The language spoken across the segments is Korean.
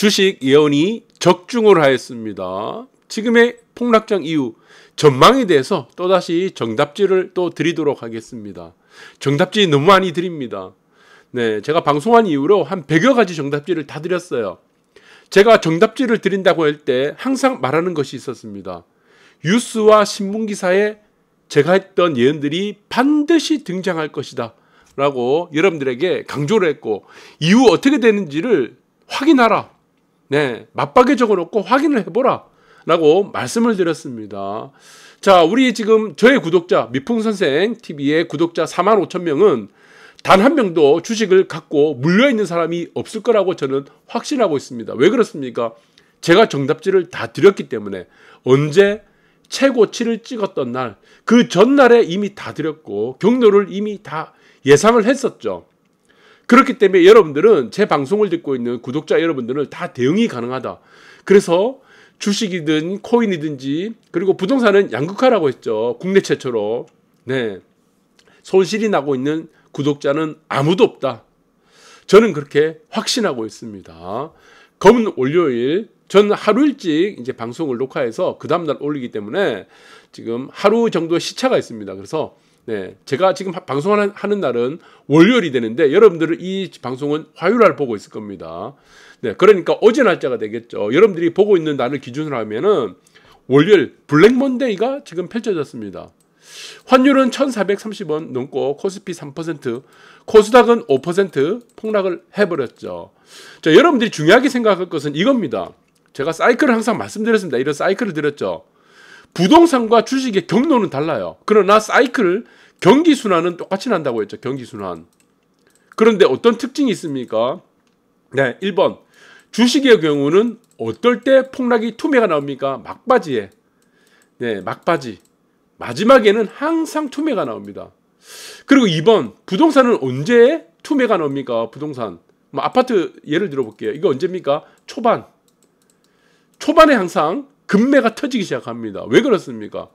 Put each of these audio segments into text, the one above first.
주식 예언이 적중을 하였습니다. 지금의 폭락장 이후 전망에 대해서 또다시 정답지를 또 드리도록 하겠습니다. 정답지 너무 많이 드립니다. 네, 제가 방송한 이후로 한 100여 가지 정답지를 다 드렸어요. 제가 정답지를 드린다고 할 때 항상 말하는 것이 있었습니다. 뉴스와 신문기사에 제가 했던 예언들이 반드시 등장할 것이다 라고 여러분들에게 강조를 했고, 이후 어떻게 되는지를 확인하라. 네, 맞박에 적어놓고 확인을 해보라 라고 말씀을 드렸습니다. 자, 우리 지금 저의 구독자 미풍선생 TV의 구독자 45,000명은 단 한 명도 주식을 갖고 물려있는 사람이 없을 거라고 저는 확신하고 있습니다. 왜 그렇습니까? 제가 정답지를 다 드렸기 때문에. 언제 최고치를 찍었던 날, 그 전날에 이미 다 드렸고 경로를 이미 다 예상을 했었죠. 그렇기 때문에 여러분들은, 제 방송을 듣고 있는 구독자 여러분들은 다 대응이 가능하다. 그래서 주식이든 코인이든지, 그리고 부동산은 양극화라고 했죠. 국내 최초로. 네, 손실이 나고 있는 구독자는 아무도 없다. 저는 그렇게 확신하고 있습니다. 검은 월요일, 전 하루 일찍 이제 방송을 녹화해서 그 다음날 올리기 때문에 지금 하루 정도 시차가 있습니다. 그래서 네, 제가 지금 방송하는 날은 월요일이 되는데 여러분들은 이 방송은 화요일날 보고 있을 겁니다. 네, 그러니까 어제 날짜가 되겠죠. 여러분들이 보고 있는 날을 기준으로 하면은 월요일 블랙 먼데이가 지금 펼쳐졌습니다. 환율은 1430원 넘고 코스피 3%, 코스닥은 5% 폭락을 해버렸죠. 자, 여러분들이 중요하게 생각할 것은 이겁니다. 제가 사이클을 항상 말씀드렸습니다. 이런 사이클을 드렸죠. 부동산과 주식의 경로는 달라요. 그러나 사이클, 경기순환은 똑같이 난다고 했죠. 경기순환. 그런데 어떤 특징이 있습니까? 네, 1번. 주식의 경우는 어떨 때 폭락이 투매가 나옵니까? 막바지에. 네, 막바지. 마지막에는 항상 투매가 나옵니다. 그리고 2번. 부동산은 언제 투매가 나옵니까? 부동산. 뭐 아파트 예를 들어볼게요. 이거 언제입니까? 초반에 항상 급매가 터지기 시작합니다. 왜 그렇습니까?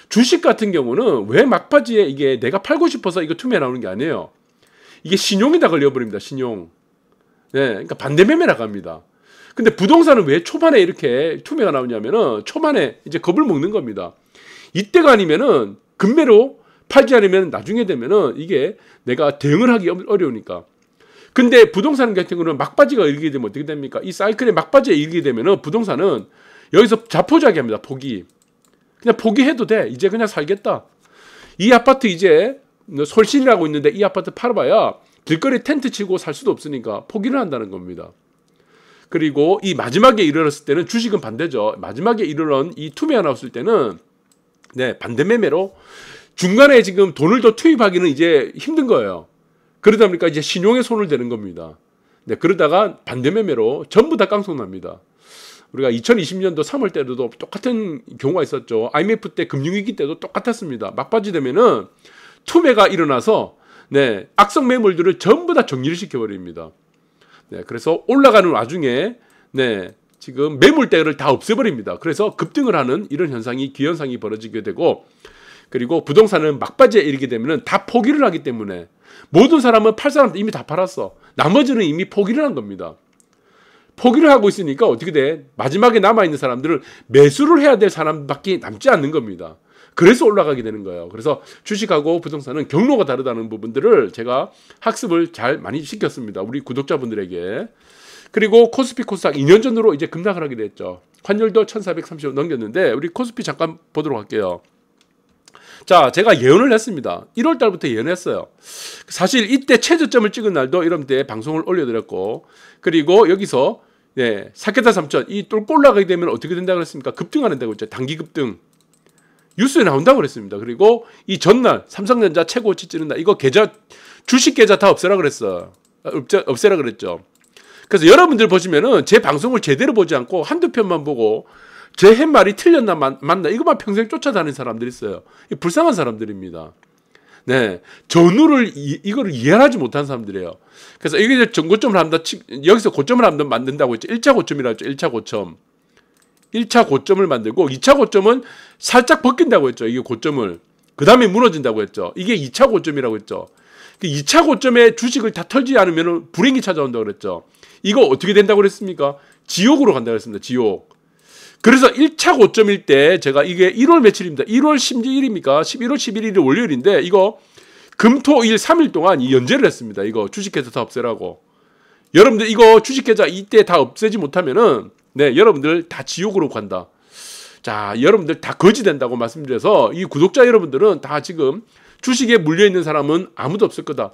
주식 같은 경우는 왜 막바지에 이게 내가 팔고 싶어서 이거 투매 나오는 게 아니에요. 이게 신용에다 걸려버립니다. 신용. 네, 그러니까 반대매매 나갑니다. 근데 부동산은 왜 초반에 이렇게 투매가 나오냐면은 초반에 이제 겁을 먹는 겁니다. 이때가 아니면은 급매로 팔지 않으면 나중에 되면은 이게 내가 대응을 하기 어려우니까. 근데 부동산 같은 경우는 막바지가 이르게 되면 어떻게 됩니까? 이 사이클의 막바지에 이르게 되면은 부동산은 여기서 자포자기합니다. 포기. 그냥 포기해도 돼. 이제 그냥 살겠다. 이 아파트 이제 솔신이라고 있는데 이 아파트 팔아봐야 길거리 텐트 치고 살 수도 없으니까 포기를 한다는 겁니다. 그리고 이 마지막에 이르렀을 때는 주식은 반대죠. 마지막에 이르렀 이 투매가 나왔을 때는 네, 반대 매매로 중간에 지금 돈을 더 투입하기는 이제 힘든 거예요. 그러다 보니까 이제 신용에 손을 대는 겁니다. 네, 그러다가 반대 매매로 전부 다 깡통납니다. 우리가 2020년도 3월 때도 똑같은 경우가 있었죠. IMF 때 금융위기 때도 똑같았습니다. 막바지 되면은 투매가 일어나서 네, 악성 매물들을 전부 다 정리를 시켜버립니다. 네, 그래서 올라가는 와중에 네, 지금 매물대를 다 없애버립니다. 그래서 급등을 하는 이런 현상이, 기현상이 벌어지게 되고, 그리고 부동산은 막바지에 이르게 되면은 다 포기를 하기 때문에 모든 사람은 팔 사람도 이미 다 팔았어. 나머지는 이미 포기를 한 겁니다. 포기를 하고 있으니까 어떻게 돼? 마지막에 남아있는 사람들은 매수를 해야 될 사람밖에 남지 않는 겁니다. 그래서 올라가게 되는 거예요. 그래서 주식하고 부동산은 경로가 다르다는 부분들을 제가 학습을 잘 많이 시켰습니다. 우리 구독자분들에게. 그리고 코스피 코스닥 2년 전으로 이제 급락을 하게 됐죠. 환율도 1430원 넘겼는데 우리 코스피 잠깐 보도록 할게요. 자, 제가 예언을 했습니다. 1월 달부터 예언했어요. 사실 이때 최저점을 찍은 날도 이런 때 방송을 올려드렸고, 그리고 여기서 네, 사케타 3000 이 뚫고 올라가게 되면 어떻게 된다고 그랬습니까? 급등한다고 했죠. 단기 급등. 뉴스에 나온다고 그랬습니다. 그리고 이 전날 삼성전자 최고치 찍는 날, 이거 계좌, 주식 계좌 다 없애라 그랬어요. 없애라 그랬죠. 그래서 여러분들 보시면은 제 방송을 제대로 보지 않고 한두 편만 보고 제 햇말이 틀렸나 맞나 이것만 평생 쫓아다니는 사람들이 있어요. 불쌍한 사람들입니다. 네, 전후를 이거를 이해하지 못한 사람들이에요. 그래서 이게 전고점을 한다, 여기서 고점을 한번 만든다고 했죠. 1차 고점이라고 했죠. 1차 고점. 1차 고점을 만들고 2차 고점은 살짝 벗긴다고 했죠. 이게 고점을. 그 다음에 무너진다고 했죠. 이게 2차 고점이라고 했죠. 2차 고점에 주식을 다 털지 않으면 불행이 찾아온다고 그랬죠. 이거 어떻게 된다고 그랬습니까? 지옥으로 간다고 했습니다. 지옥. 그래서 1차 고점일 때 제가 이게 1월 며칠입니다. 1월 11일입니까? 11월 11일이 월요일인데 이거 금토일 3일 동안 이 연재를 했습니다. 이거 주식계좌 다 없애라고. 여러분들 이거 주식계좌 이때 다 없애지 못하면은 네, 여러분들 다 지옥으로 간다. 자, 여러분들 다 거지 된다고 말씀드려서 이 구독자 여러분들은 다 지금 주식에 물려있는 사람은 아무도 없을 거다.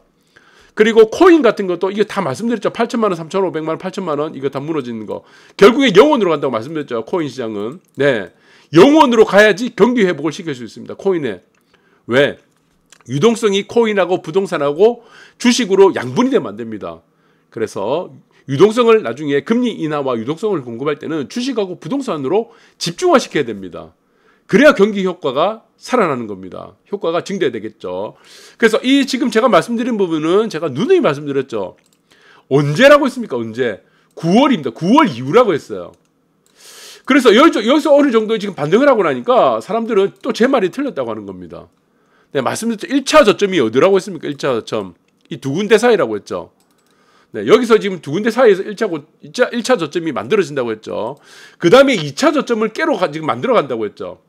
그리고 코인 같은 것도 이거 다 말씀드렸죠. 8천만 원, 3,500만 원, 8천만 원 이거 다 무너지는 거. 결국에 영원으로 간다고 말씀드렸죠. 코인 시장은. 네. 영원으로 가야지 경기 회복을 시킬 수 있습니다. 코인에. 왜? 유동성이 코인하고 부동산하고 주식으로 양분이 되면 안 됩니다. 그래서 유동성을 나중에 금리 인하와 유동성을 공급할 때는 주식하고 부동산으로 집중화시켜야 됩니다. 그래야 경기 효과가 살아나는 겁니다. 효과가 증대되겠죠. 그래서 이 지금 제가 말씀드린 부분은 제가 누누이 말씀드렸죠. 언제라고 했습니까? 언제? 9월입니다. 9월 이후라고 했어요. 그래서 여기서 어느 정도 지금 반등을 하고 나니까 사람들은 또 제 말이 틀렸다고 하는 겁니다. 네, 말씀드렸죠. 1차 저점이 어디라고 했습니까? 1차 저점. 이 두 군데 사이라고 했죠. 네, 여기서 지금 두 군데 사이에서 1차 저점이 만들어진다고 했죠. 그 다음에 2차 저점을 깨러 지금 만들어 간다고 했죠.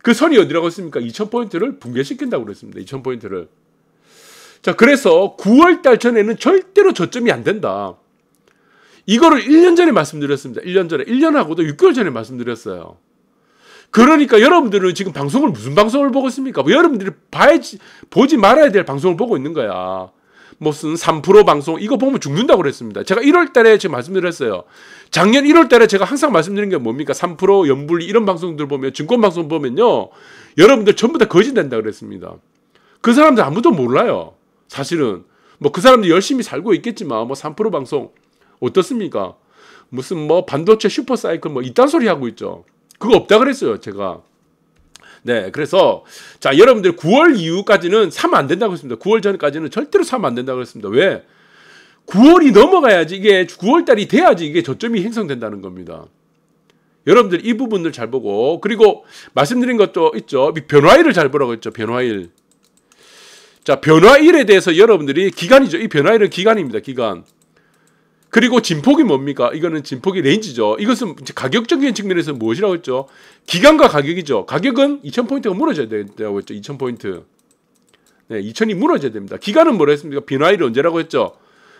그 선이 어디라고 했습니까? 2000포인트를 붕괴시킨다고 그랬습니다. 2000포인트를. 자, 그래서 9월달 전에는 절대로 저점이 안 된다. 이거를 1년 전에 말씀드렸습니다. 1년 전에. 1년하고도 6개월 전에 말씀드렸어요. 그러니까 여러분들은 지금 방송을 무슨 방송을 보고 있습니까? 뭐 여러분들이 보지 말아야 될 방송을 보고 있는 거야. 무슨 3% 방송 이거 보면 죽는다고 그랬습니다. 제가 1월 달에 지금 말씀드렸어요. 작년 1월 달에 제가 항상 말씀드린 게 뭡니까? 3% 연불리 이런 방송들 보면 증권 방송 보면요. 여러분들 전부 다 거짓 된다 그랬습니다. 그 사람들 아무도 몰라요. 사실은 뭐 그 사람들 열심히 살고 있겠지만 뭐 3% 방송 어떻습니까? 무슨 뭐 반도체 슈퍼사이클 뭐 이딴 소리 하고 있죠. 그거 없다 그랬어요, 제가. 네, 그래서 자, 여러분들 9월 이후까지는 사면 안 된다고 했습니다. 9월 전까지는 절대로 사면 안 된다고 했습니다. 왜? 9월이 넘어가야지 이게 9월 달이 돼야지 이게 저점이 형성된다는 겁니다. 여러분들 이 부분들 잘 보고 그리고 말씀드린 것도 있죠. 변화일을 잘 보라고 했죠. 변화일. 자, 변화일에 대해서 여러분들이 기간이죠. 이 변화일은 기간입니다. 기간. 그리고 진폭이 뭡니까? 이거는 진폭이 레인지죠. 이것은 가격적인 측면에서 무엇이라고 했죠? 기간과 가격이죠. 가격은 2000포인트가 무너져야 된다고 했죠. 2000포인트. 네, 2000이 무너져야 됩니다. 기간은 뭐라 했습니까? 변화일이 언제라고 했죠?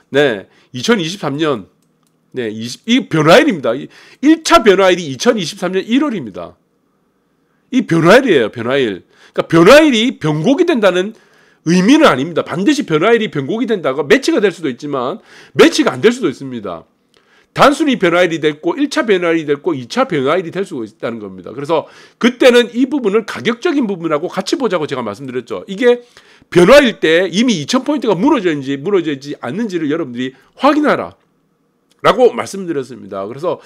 네, 2023년. 네, 이 변화일입니다. 1차 변화일이 2023년 1월입니다. 이 변화일이에요. 변화일. 그러니까 변화일이 변곡이 된다는 의미는 아닙니다. 반드시 변화일이 변곡이 된다고 매치가 될 수도 있지만 매치가 안 될 수도 있습니다. 단순히 변화일이 됐고 1차 변화일이 됐고 2차 변화일이 될 수가 있다는 겁니다. 그래서 그때는 이 부분을 가격적인 부분하고 같이 보자고 제가 말씀드렸죠. 이게 변화일 때 이미 2000포인트가 무너져있지 않는지를 여러분들이 확인하라 라고 말씀드렸습니다. 그래서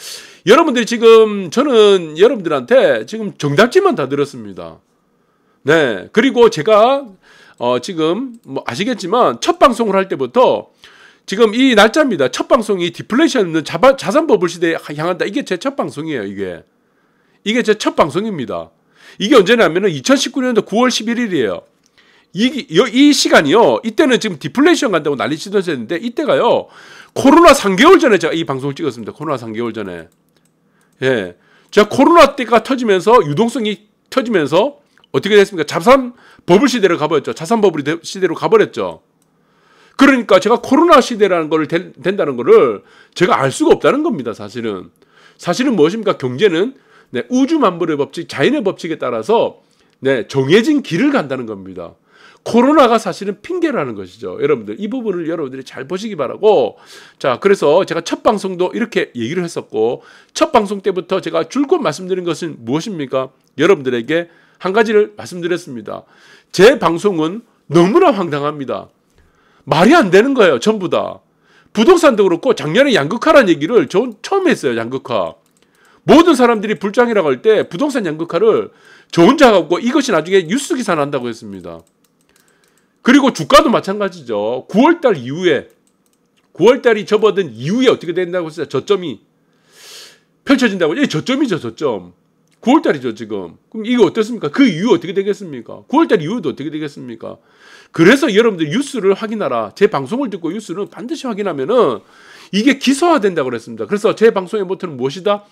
여러분들이 지금 저는 여러분들한테 지금 정답지만 다 드렸습니다. 네, 그리고 제가 지금 뭐 아시겠지만 첫 방송을 할 때부터 지금 이 날짜입니다. 첫 방송이 디플레이션은 자산 버블 시대에 향한다. 이게 제 첫 방송이에요. 이게 제 첫 방송입니다. 이게 언제냐면은 2019년도 9월 11일이에요. 이 시간이요. 이때는 지금 디플레이션 간다고 난리 치던데 이때가요. 코로나 3개월 전에 제가 이 방송을 찍었습니다. 코로나 3개월 전에. 예. 제가 코로나 때가 터지면서 유동성이 터지면서 어떻게 됐습니까? 자산 버블 시대로 가버렸죠. 자산 버블 시대로 가버렸죠. 그러니까 제가 코로나 시대라는 걸 된다는 거를 제가 알 수가 없다는 겁니다. 사실은 무엇입니까? 경제는 네, 우주 만물의 법칙, 자연의 법칙에 따라서 네, 정해진 길을 간다는 겁니다. 코로나가 사실은 핑계라는 것이죠. 여러분들 이 부분을 여러분들이 잘 보시기 바라고. 자, 그래서 제가 첫 방송도 이렇게 얘기를 했었고 첫 방송 때부터 제가 줄곧 말씀드린 것은 무엇입니까? 여러분들에게 한 가지를 말씀드렸습니다. 제 방송은 너무나 황당합니다. 말이 안 되는 거예요. 전부 다. 부동산도 그렇고 작년에 양극화라는 얘기를 저 처음 했어요. 양극화. 모든 사람들이 불장이라고 할 때 부동산 양극화를 저 혼자 하고 이것이 나중에 뉴스 기사 난다고 했습니다. 그리고 주가도 마찬가지죠. 9월달 이후에 9월달이 접어든 이후에 어떻게 된다고 했어요. 저점이 펼쳐진다고. 이 저점이죠. 저점. 9월달이죠 지금. 그럼 이거 어떻습니까? 그 이후 어떻게 되겠습니까? 9월달 이후도 어떻게 되겠습니까? 그래서 여러분들 뉴스를 확인하라. 제 방송을 듣고 뉴스는 반드시 확인하면은 이게 기소화된다고 그랬습니다. 그래서 제 방송의 모토는 무엇이다?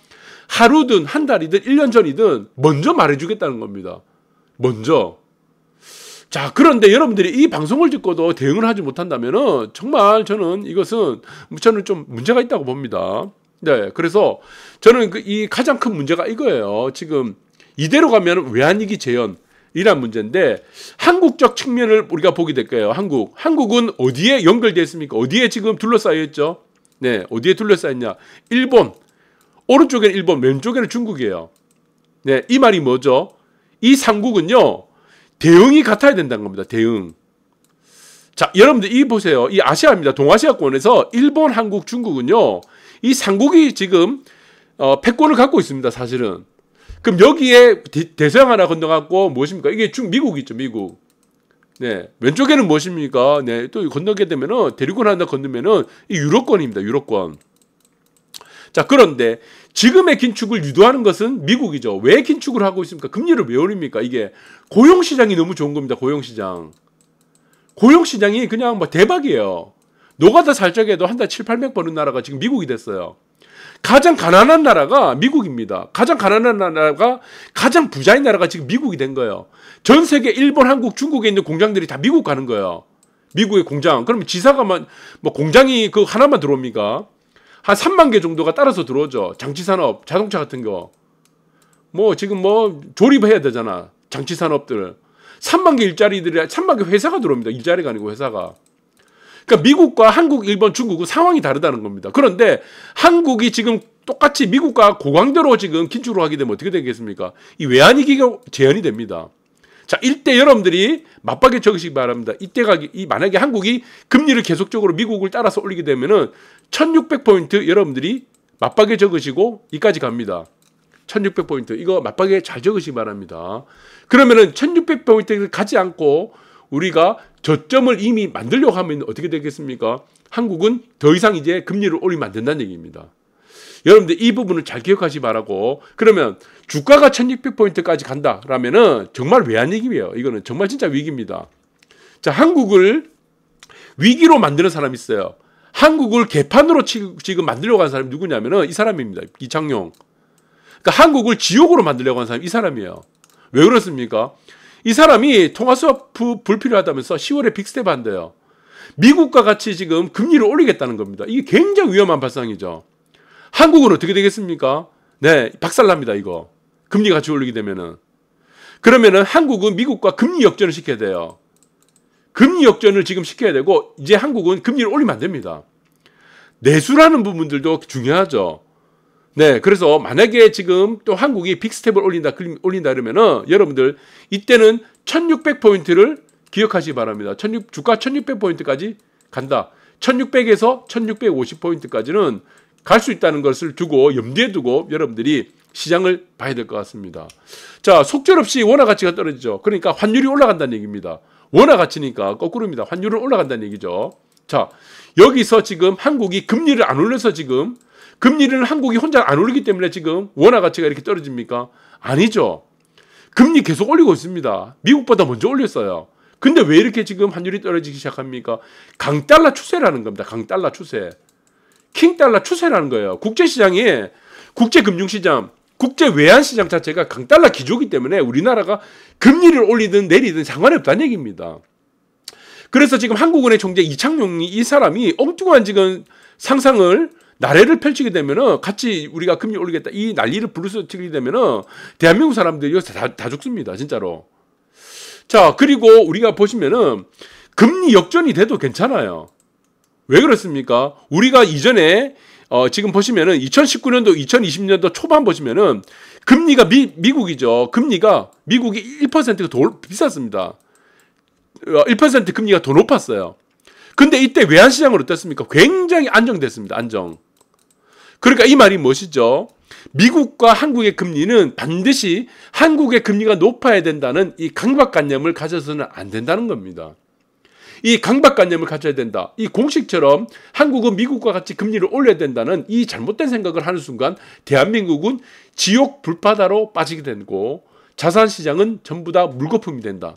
하루든 한 달이든 1년 전이든 먼저 말해주겠다는 겁니다. 먼저. 자, 그런데 여러분들이 이 방송을 듣고도 대응을 하지 못한다면은 정말 저는 좀 문제가 있다고 봅니다. 네, 그래서 저는 이 가장 큰 문제가 이거예요. 지금 이대로 가면 외환위기 재현이란 문제인데 한국적 측면을 우리가 보게 될 거예요. 한국은 어디에 연결되어 있습니까? 어디에 지금 둘러싸여 있죠? 네, 어디에 둘러싸여 있냐? 일본. 오른쪽에는 일본, 왼쪽에는 중국이에요. 네, 이 말이 뭐죠? 이 삼국은요, 대응이 같아야 된다는 겁니다. 대응. 자, 여러분들 이 보세요. 이 아시아입니다. 동아시아권에서 일본, 한국, 중국은요, 이 삼국이 지금 패권을 갖고 있습니다. 사실은. 그럼 여기에 대서양 하나 건너갖고 무엇입니까? 이게 미국이죠. 미국. 네, 왼쪽에는 무엇입니까? 네, 또 건너게 되면은 대륙을 하나 건너면은 이 유럽권입니다. 유럽권. 자, 그런데 지금의 긴축을 유도하는 것은 미국이죠. 왜 긴축을 하고 있습니까? 금리를 왜 올립니까? 이게 고용시장이 너무 좋은 겁니다. 고용시장. 고용시장이 그냥 뭐 대박이에요. 노가다 살짝해도 한 달 7, 800 버는 나라가 지금 미국이 됐어요. 가장 가난한 나라가 미국입니다. 가장 가난한 나라가 가장 부자인 나라가 지금 미국이 된 거예요. 전 세계 일본, 한국, 중국에 있는 공장들이 다 미국 가는 거예요. 미국의 공장. 그러면 지사가만 뭐 공장이 그 하나만 들어옵니까? 한 3만 개 정도가 따라서 들어오죠. 장치산업, 자동차 같은 거. 뭐 지금 뭐 조립해야 되잖아. 장치산업들. 3만 개 일자리들이 3만 개 회사가 들어옵니다. 일자리가 아니고 회사가. 그러니까 미국과 한국, 일본, 중국은 상황이 다르다는 겁니다. 그런데 한국이 지금 똑같이 미국과 고강도로 지금 긴축을 하게 되면 어떻게 되겠습니까? 이 외환위기가 재현이 됩니다. 자, 이때 여러분들이 맞박에 적으시기 바랍니다. 이때가 만약에 한국이 금리를 계속적으로 미국을 따라서 올리게 되면은 1600포인트 여러분들이 맞박에 적으시고 이까지 갑니다. 1600포인트. 이거 맞박에 잘 적으시기 바랍니다. 그러면은 1600포인트를 가지 않고 우리가 저점을 이미 만들려고 하면 어떻게 되겠습니까? 한국은 더 이상 이제 금리를 올리면 안 된다는 얘기입니다. 여러분들 이 부분을 잘 기억하시기 바라고, 그러면 주가가 1600포인트까지 간다라면은 정말 외환위기예요. 이거는 정말 진짜 위기입니다. 자, 한국을 위기로 만드는 사람이 있어요. 한국을 개판으로 지금 만들려고 하는 사람이 누구냐면은 이 사람입니다. 이창용. 그러니까 한국을 지옥으로 만들려고 하는 사람이 이 사람이에요. 왜 그렇습니까? 이 사람이 통화 수업 불필요하다면서 10월에 빅스텝 한대요. 미국과 같이 지금 금리를 올리겠다는 겁니다. 이게 굉장히 위험한 발상이죠. 한국은 어떻게 되겠습니까? 네, 박살납니다, 이거. 금리 같이 올리게 되면은. 그러면은 한국은 미국과 금리 역전을 시켜야 돼요. 금리 역전을 지금 시켜야 되고, 이제 한국은 금리를 올리면 안 됩니다. 내수라는 부분들도 중요하죠. 네, 그래서 만약에 지금 또 한국이 빅스텝을 올린다 그러면은 여러분들 이때는 1600포인트를 기억하시기 바랍니다. 주가 1600포인트까지 간다. 1600에서 1650포인트까지는 갈 수 있다는 것을 두고 염두에 두고 여러분들이 시장을 봐야 될 것 같습니다. 자, 속절없이 원화 가치가 떨어지죠. 그러니까 환율이 올라간다는 얘기입니다. 원화 가치니까 거꾸로입니다. 환율은 올라간다는 얘기죠. 자, 여기서 지금 한국이 금리를 안 올려서 지금 금리를 한국이 혼자 안 올리기 때문에 지금 원화 가치가 이렇게 떨어집니까? 아니죠. 금리 계속 올리고 있습니다. 미국보다 먼저 올렸어요. 근데 왜 이렇게 지금 환율이 떨어지기 시작합니까? 강달러 추세라는 겁니다. 강달러 추세. 킹달러 추세라는 거예요. 국제시장이, 국제금융시장, 국제외환시장 자체가 강달러 기조이기 때문에 우리나라가 금리를 올리든 내리든 상관이 없다는 얘기입니다. 그래서 지금 한국은행 총재 이창용이 이 사람이 엉뚱한 지금 상상을 나래를 펼치게 되면은 같이 우리가 금리 올리겠다 이 난리를 부르스치게 되면은 대한민국 사람들이 여기서 다 죽습니다. 진짜로. 자, 그리고 우리가 보시면은 금리 역전이 돼도 괜찮아요. 왜 그렇습니까? 우리가 이전에 지금 보시면은 2019년도, 2020년도 초반 보시면은 금리가 미국이죠. 금리가 미국이 1%가 더 비쌌습니다. 1% 금리가 더 높았어요. 근데 이때 외환시장은 어땠습니까? 굉장히 안정됐습니다. 안정. 그러니까 이 말이 무엇이죠? 미국과 한국의 금리는 반드시 한국의 금리가 높아야 된다는 이 강박관념을 가져서는 안 된다는 겁니다. 이 강박관념을 가져야 된다. 이 공식처럼 한국은 미국과 같이 금리를 올려야 된다는 이 잘못된 생각을 하는 순간 대한민국은 지옥 불바다로 빠지게 되고 자산시장은 전부 다 물거품이 된다.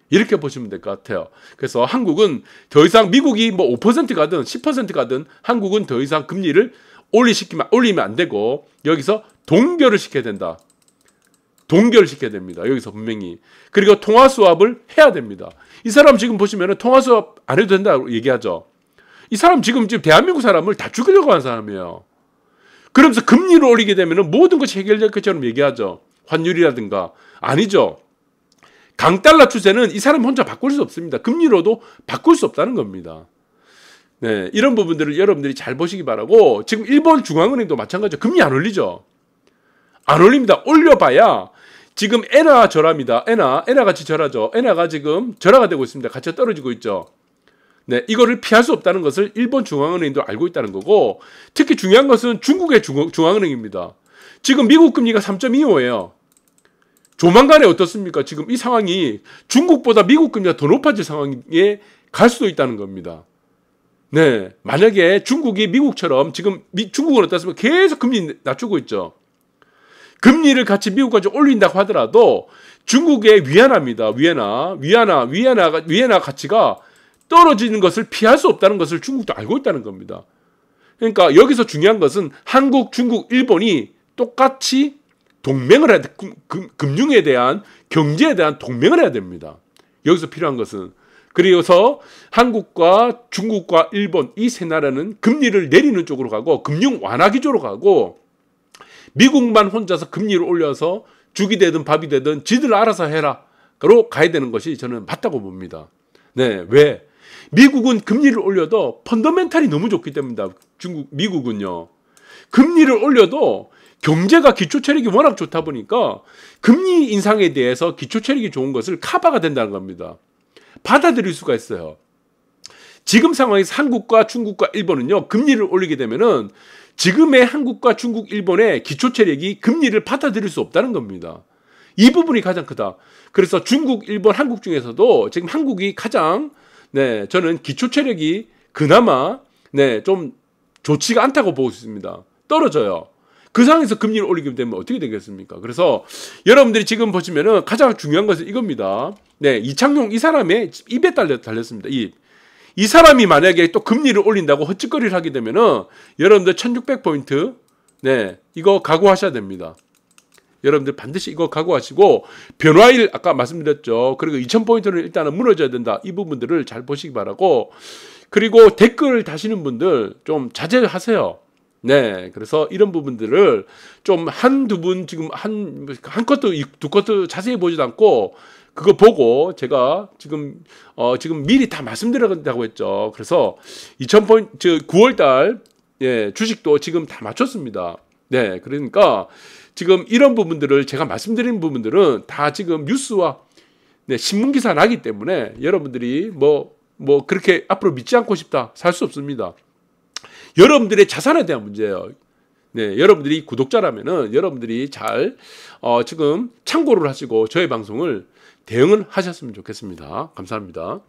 이렇게 보시면 될 것 같아요. 그래서 한국은 더 이상 미국이 뭐 5% 가든 10% 가든 한국은 더 이상 금리를 올리면 안 되고 여기서 동결을 시켜야 된다. 동결을 시켜야 됩니다. 여기서 분명히. 그리고 통화 수합을 해야 됩니다. 이 사람 지금 보시면 통화 수합 안 해도 된다고 얘기하죠. 이 사람 지금 대한민국 사람을 다 죽이려고 하는 사람이에요. 그러면서 금리를 올리게 되면 모든 것이 해결될 것처럼 얘기하죠. 환율이라든가. 아니죠. 강달러 추세는 이 사람 혼자 바꿀 수 없습니다. 금리로도 바꿀 수 없다는 겁니다. 네, 이런 부분들을 여러분들이 잘 보시기 바라고, 지금 일본 중앙은행도 마찬가지죠. 금리 안 올리죠. 안 올립니다. 올려봐야 지금 엔화 절합니다. 엔화 같이 절하죠. 엔화가 지금 절하가 되고 있습니다. 가치가 떨어지고 있죠. 네, 이거를 피할 수 없다는 것을 일본 중앙은행도 알고 있다는 거고, 특히 중요한 것은 중국의 중앙은행입니다. 지금 미국 금리가 3.25예요. 조만간에 어떻습니까? 지금 이 상황이 중국보다 미국 금리가 더 높아질 상황에 갈 수도 있다는 겁니다. 네, 만약에 중국이 미국처럼 지금 중국은 어떻습니까? 계속 금리 낮추고 있죠. 금리를 같이 미국까지 올린다고 하더라도 중국의 위안화입니다. 위안화 가치가 떨어지는 것을 피할 수 없다는 것을 중국도 알고 있다는 겁니다. 그러니까 여기서 중요한 것은 한국, 중국, 일본이 똑같이 동맹을 해야 돼. 금융에 대한, 경제에 대한 동맹을 해야 됩니다. 여기서 필요한 것은. 그래서 한국과 중국과 일본 이 세 나라는 금리를 내리는 쪽으로 가고 금융 완화 기조로 가고, 미국만 혼자서 금리를 올려서 죽이 되든 밥이 되든 지들 알아서 해라로 가야 되는 것이 저는 맞다고 봅니다. 네, 왜? 미국은 금리를 올려도 펀더멘탈이 너무 좋기 때문입니다. 미국은요. 금리를 올려도 경제가 기초체력이 워낙 좋다 보니까 금리 인상에 대해서 기초체력이 좋은 것을 커버가 된다는 겁니다. 받아들일 수가 있어요. 지금 상황에서 한국과 중국과 일본은요, 금리를 올리게 되면은 지금의 한국과 중국, 일본의 기초체력이 금리를 받아들일 수 없다는 겁니다. 이 부분이 가장 크다. 그래서 중국, 일본, 한국 중에서도 지금 한국이 가장, 네, 저는 기초체력이 그나마, 네, 좀 좋지가 않다고 보고 있습니다. 떨어져요. 그 상황에서 금리를 올리게 되면 어떻게 되겠습니까? 그래서 여러분들이 지금 보시면은 가장 중요한 것은 이겁니다. 네, 이창용 이 사람의 입에 달렸습니다. 이 사람이 만약에 또 금리를 올린다고 헛짓거리를 하게 되면은 여러분들 1600포인트, 네, 이거 각오하셔야 됩니다. 여러분들 반드시 이거 각오하시고, 변화일 아까 말씀드렸죠. 그리고 2000포인트는 일단은 무너져야 된다. 이 부분들을 잘 보시기 바라고, 그리고 댓글 다시는 분들 좀 자제하세요. 네, 그래서 이런 부분들을 좀 한두 분 지금 한 컷도 두 컷도 자세히 보지도 않고 그거 보고 제가 지금 미리 다 말씀드린다고 했죠. 그래서 2000포인트 9월달 예, 주식도 지금 다 맞췄습니다. 네, 그러니까 지금 이런 부분들을 제가 말씀드린 부분들은 다 지금 뉴스와 네, 신문 기사 나기 때문에 여러분들이 뭐 그렇게 앞으로 믿지 않고 싶다 살 수 없습니다. 여러분들의 자산에 대한 문제예요. 네, 여러분들이 구독자라면은 여러분들이 잘 지금 참고를 하시고 저의 방송을 대응을 하셨으면 좋겠습니다. 감사합니다.